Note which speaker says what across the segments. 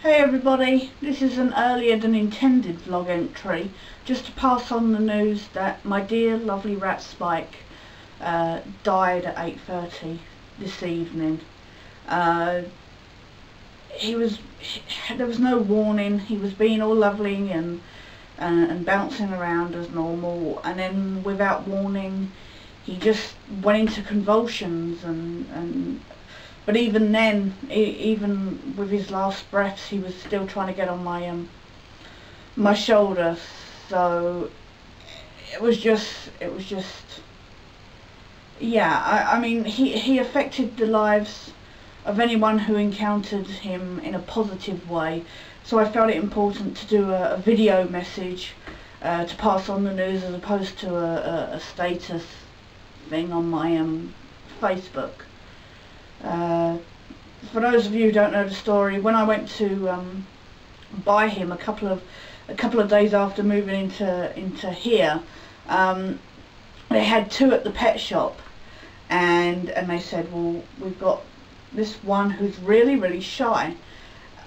Speaker 1: Hey everybody, this is an earlier than intended vlog entry just to pass on the news that my dear lovely rat Spike died at 8:30 this evening. There was no warning. He was being all lovely and bouncing around as normal, and then without warning he just went into convulsions but even then, even with his last breaths, he was still trying to get on my shoulder. So it was just yeah, I mean he affected the lives of anyone who encountered him in a positive way. So I felt it important to do a video message to pass on the news, as opposed to a status thing on my Facebook. For those of you who don't know the story, when I went to buy him a couple of days after moving into here, they had two at the pet shop, and they said, well, we've got this one who's really shy,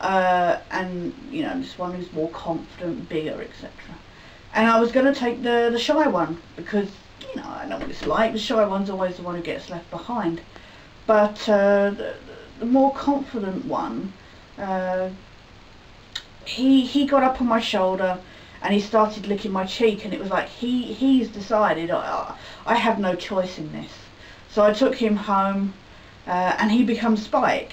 Speaker 1: and you know, this one who's more confident, bigger, etc. And I was going to take the shy one, because you know, I know what it's like. The shy one's always the one who gets left behind. But the more confident one, he got up on my shoulder and he started licking my cheek, and it was like he's decided I have no choice in this. So I took him home, and he becomes Spike.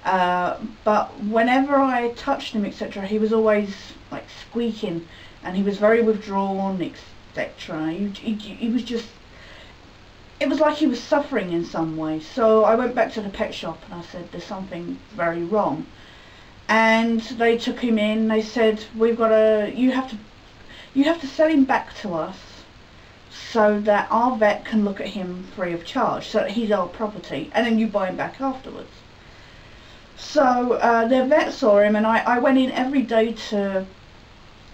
Speaker 1: But whenever I touched him, etc., he was always like squeaking, and he was very withdrawn, etc. He was just, it was like he was suffering in some way. So I went back to the pet shop and I said, there's something very wrong. And they took him in. They said, we've got you have to sell him back to us so that our vet can look at him free of charge, so that he's our property, and then you buy him back afterwards. So the vet saw him, and I went in every day to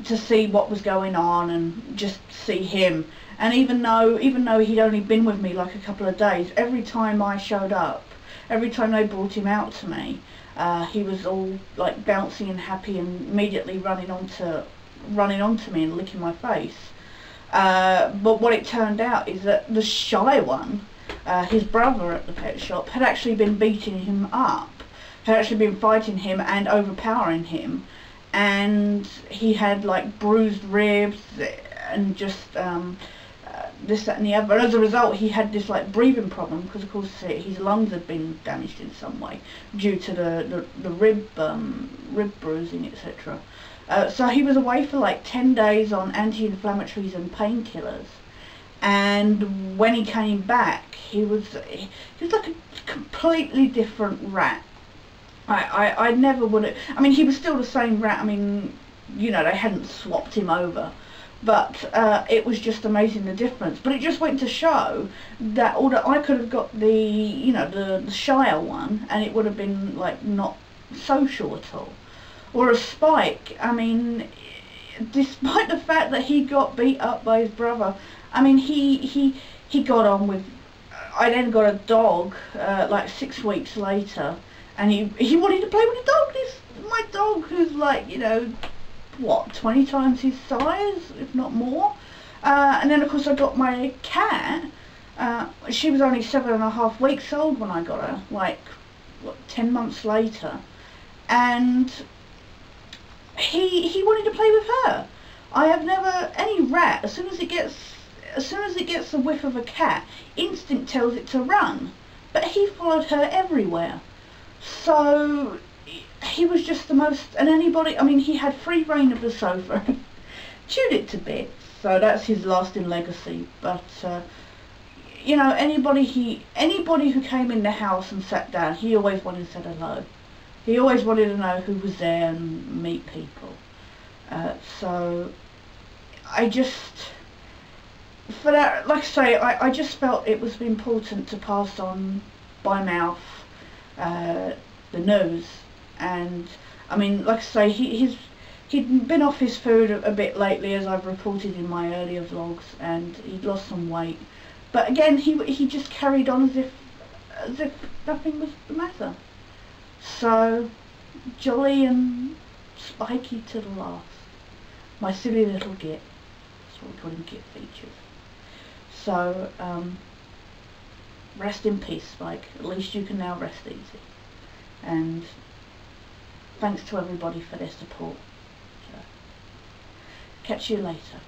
Speaker 1: see what was going on and just see him. And even though he'd only been with me like a couple of days, every time I showed up, every time they brought him out to me, he was all like bouncy and happy, and immediately running onto me and licking my face. But what it turned out is that the shy one, his brother at the pet shop, had actually been beating him up, had actually been fighting him and overpowering him, and he had like bruised ribs and just this, that and the other. But as a result, he had this like breathing problem, because of course his lungs had been damaged in some way due to the rib bruising, etc. So he was away for like 10 days on anti-inflammatories and painkillers, and when he came back, he was like a completely different rat. I never would have, I mean, he was still the same rat. I mean, you know, they hadn't swapped him over, but it was just amazing, the difference. But it just went to show that although I could have got the, you know, the shyer one, and it would have been like not social at all. Or a Spike, I mean, despite the fact that he got beat up by his brother, I mean, he got on with, I then got a dog like 6 weeks later, and he wanted to play with the dog. My dog, who's like, you know, what, 20 times his size, if not more. And then of course I got my cat. She was only 7.5 weeks old when I got her, like what, 10 months later, and he wanted to play with her. I have never, any rat, as soon as it gets a whiff of a cat, instinct tells it to run, but he followed her everywhere. So he was just the most, and anybody, I mean, he had free reign of the sofa, chewed it to bits, so that's his lasting legacy. But you know, anybody who came in the house and sat down, he always wanted to say hello. He always wanted to know who was there and meet people. So I just, for that, like I say, I just felt it was important to pass on by mouth the news. And I mean, like I say, he'd been off his food a bit lately, as I've reported in my earlier vlogs, and he'd lost some weight. But again, he just carried on as if nothing was the matter. So jolly and Spikey to the last. My silly little git. That's what we call him, git features. So, rest in peace, Spike. At least you can now rest easy. And thanks to everybody for their support. So, catch you later.